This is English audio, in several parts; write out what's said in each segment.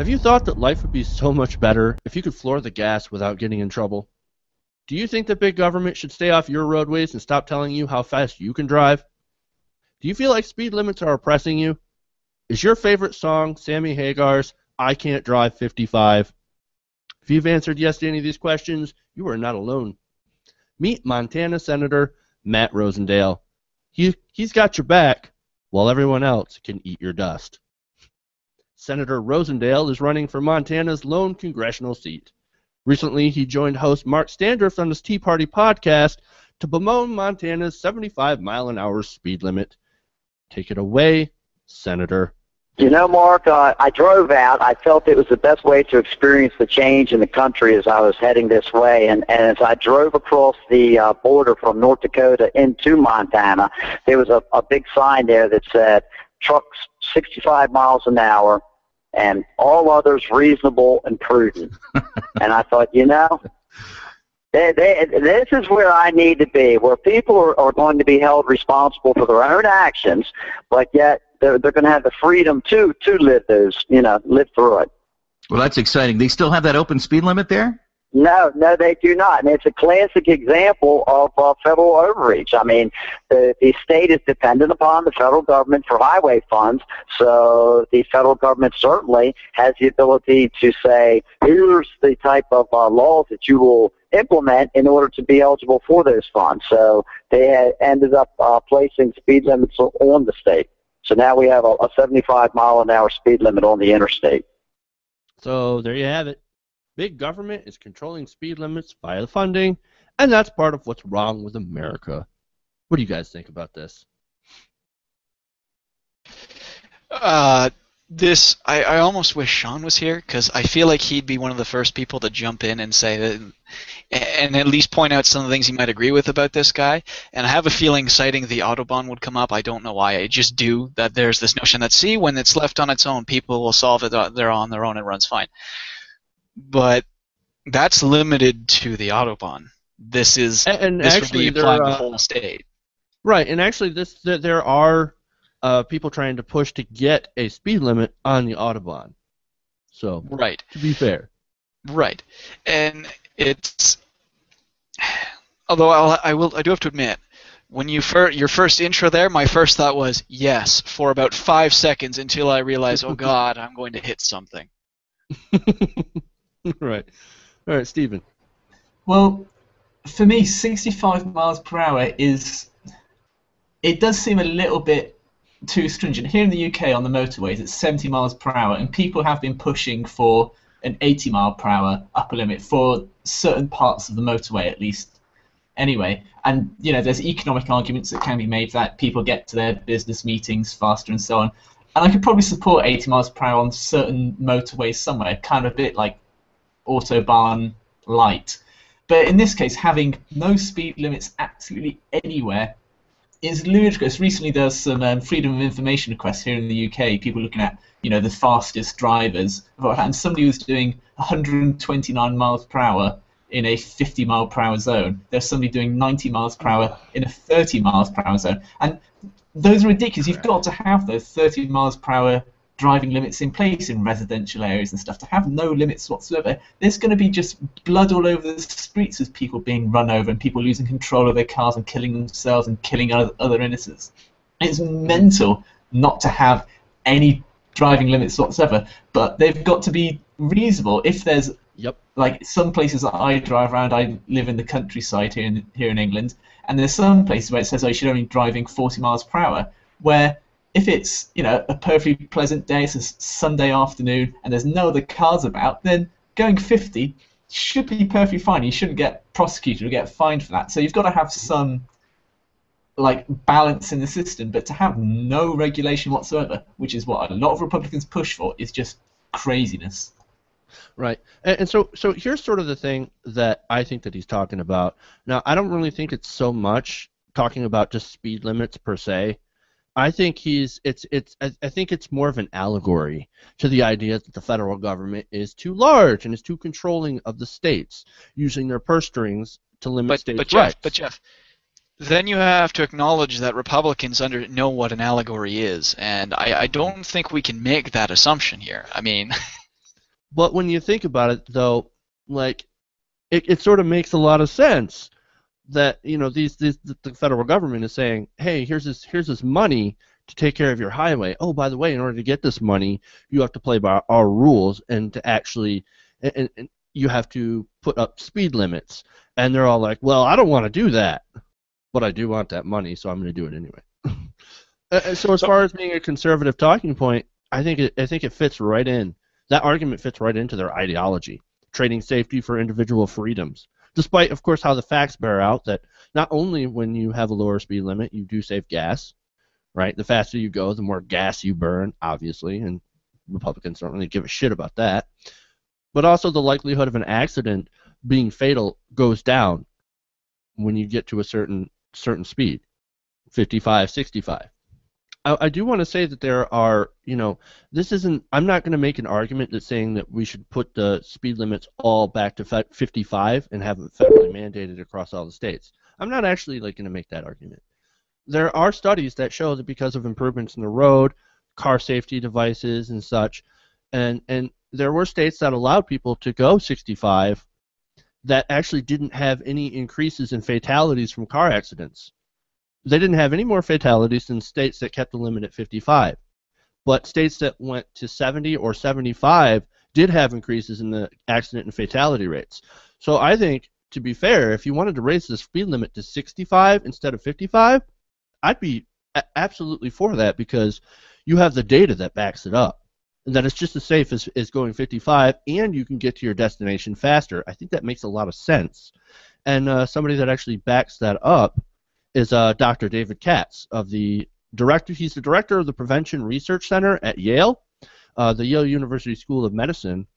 Have you thought that life would be so much better if you could floor the gas without getting in trouble? Do you think that big government should stay off your roadways and stop telling you how fast you can drive? Do you feel like speed limits are oppressing you? Is your favorite song Sammy Hagar's I Can't Drive 55? If you've answered yes to any of these questions, you are not alone. Meet Montana Senator Matt Rosendale. He's got your back, while everyone else can eat your dust. Senator Rosendale is running for Montana's lone congressional seat. Recently, he joined host Mark Standrift on his Tea Party podcast to bemoan Montana's 75-mile-an-hour speed limit. Take it away, Senator. You know, Mark, I drove out. I felt it was the best way to experience the change in the country as I was heading this way. And as I drove across the border from North Dakota into Montana, there was a big sign there that said, trucks 65 miles an hour and all others reasonable and prudent. And I thought, you know, this is where I need to be, where people are going to be held responsible for their own actions, but yet they're going to have the freedom to live those, live through it. Well, that's exciting. They still have that open speed limit there? No, they do not. And it's a classic example of federal overreach. I mean, the state is dependent upon the federal government for highway funds, so the federal government certainly has the ability to say, here's the type of laws that you will implement in order to be eligible for those funds. So they had ended up placing speed limits on the state. So now we have a 75-mile-an-hour speed limit on the interstate. So there you have it. Big government is controlling speed limits via the funding, and that's part of what's wrong with America. What do you guys think about this? I almost wish Sean was here, because I feel like he'd be one of the first people to jump in and say that, and at least point out some of the things he might agree with about this guy. And I have a feeling citing the Autobahn would come up. I don't know why. I just do. That there's this notion that, see, when it's left on its own, people will solve it. They're on their own. It runs fine. But that's limited to the Autobahn. This is this actually would be applying the whole state. Right, and actually there are people trying to push to get a speed limit on the Autobahn. So, right. To be fair. Right. And it's, although I do have to admit, when your first intro there, my first thought was yes for about 5 seconds until I realized, oh God, I'm going to hit something. Right. All right, Stephen. Well, for me, 65 miles per hour it does seem a little bit too stringent. Here in the UK on the motorways, it's 70 miles per hour, and people have been pushing for an 80 mile per hour upper limit for certain parts of the motorway at least. Anyway, and there's economic arguments that can be made that people get to their business meetings faster and so on. And I could probably support 80 miles per hour on certain motorways somewhere, kind of a bit like Autobahn light. But in this case, having no speed limits absolutely anywhere is ludicrous. Recently there was some freedom of information requests here in the UK, people looking at the fastest drivers, and somebody was doing 129 miles per hour in a 50 mile per hour zone. There's somebody doing 90 miles per hour in a 30 miles per hour zone. And those are ridiculous. You've got to have those 30 miles per hour driving limits in place in residential areas and stuff. To have no limits whatsoever, there's going to be just blood all over the streets as people being run over and people losing control of their cars and killing themselves and killing other innocents. It's mental not to have any driving limits whatsoever, but they've got to be reasonable. If there's like some places that I drive around, I live in the countryside here in England, and there's some places where it says, oh, you should only be driving 40 miles per hour, where if it's a perfectly pleasant day, it's a Sunday afternoon, and there's no other cars about, then going 50 should be perfectly fine. You shouldn't get prosecuted or get fined for that. So you've got to have some balance in the system, but to have no regulation whatsoever, which is what a lot of Republicans push for, is just craziness. Right, and so here's sort of the thing that I think that he's talking about. Now, I don't really think it's so much talking about just speed limits per se. I think I think it's more of an allegory to the idea that the federal government is too large and is too controlling of the states, using their purse strings to limit states' rights. But Jeff, then you have to acknowledge that Republicans know what an allegory is, and I don't think we can make that assumption here. I mean, But when you think about it, though, like it sort of makes a lot of sense that the federal government is saying, hey, here's this money to take care of your highway. Oh, by the way, in order to get this money, you have to play by our rules and to actually and you have to put up speed limits. And they're all like, well, I don't want to do that, but I do want that money, so I'm going to do it anyway. So as far as being a conservative talking point, I think it fits right in. That argument fits right into their ideology, trading safety for individual freedoms. Despite, of course, how the facts bear out that not only when you have a lower speed limit, you do save gas, right? The faster you go, the more gas you burn, obviously, and Republicans don't really give a shit about that. But also the likelihood of an accident being fatal goes down when you get to a certain speed, 55, 65. I do want to say that there are, this isn't, I'm not going to make an argument that's saying that we should put the speed limits all back to 55 and have it federally mandated across all the states. I'm not actually going to make that argument. There are studies that show that because of improvements in the road, car safety devices and such, and there were states that allowed people to go 65 that actually didn't have any increases in fatalities from car accidents. They didn't have any more fatalities than states that kept the limit at 55. But states that went to 70 or 75 did have increases in the accident and fatality rates. So I think, to be fair, if you wanted to raise the speed limit to 65 instead of 55, I'd be absolutely for that because you have the data that backs it up. And that it's just as safe as going 55, and you can get to your destination faster. I think that makes a lot of sense. And somebody that actually backs that up is Dr. David Katz he's the director of the Prevention Research Center at Yale, the Yale University School of Medicine,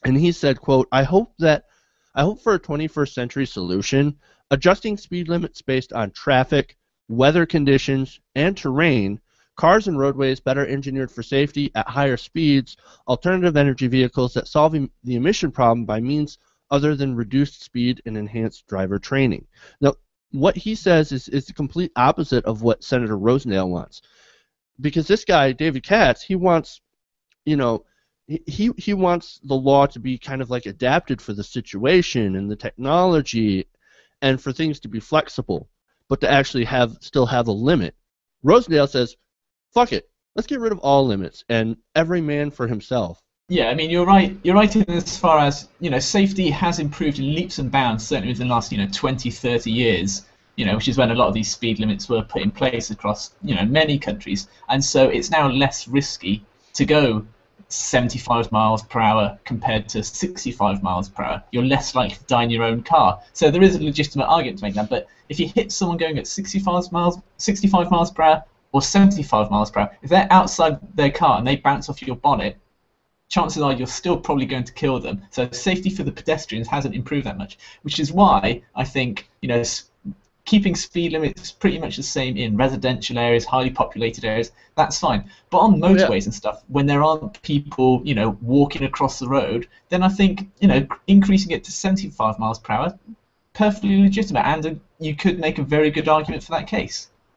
and he said, quote, I hope for a 21st century solution, adjusting speed limits based on traffic, weather conditions, and terrain, cars and roadways better engineered for safety at higher speeds, alternative energy vehicles that solve the emission problem by means other than reduced speed and enhanced driver training. Now, what he says is the complete opposite of what Senator Rosendale wants. Because this guy, David Katz, he wants, he wants the law to be kind of like adapted for the situation and the technology and for things to be flexible, but to actually still have a limit. Rosendale says, fuck it, let's get rid of all limits and every man for himself. Yeah, I mean, you're right. You're right in as far as, safety has improved in leaps and bounds, certainly within the last, 20, 30 years, which is when a lot of these speed limits were put in place across, many countries. And so it's now less risky to go 75 miles per hour compared to 65 miles per hour. You're less likely to die in your own car. So there is a legitimate argument to make that. But if you hit someone going at 65 miles per hour or 75 miles per hour, if they're outside their car and they bounce off your bonnet, chances are you're still probably going to kill them. So safety for the pedestrians hasn't improved that much, which is why I think, keeping speed limits pretty much the same in residential areas, highly populated areas, that's fine. But on motorways and stuff, when there aren't people, walking across the road, then I think, increasing it to 75 miles per hour, perfectly legitimate, and you could make a very good argument for that case.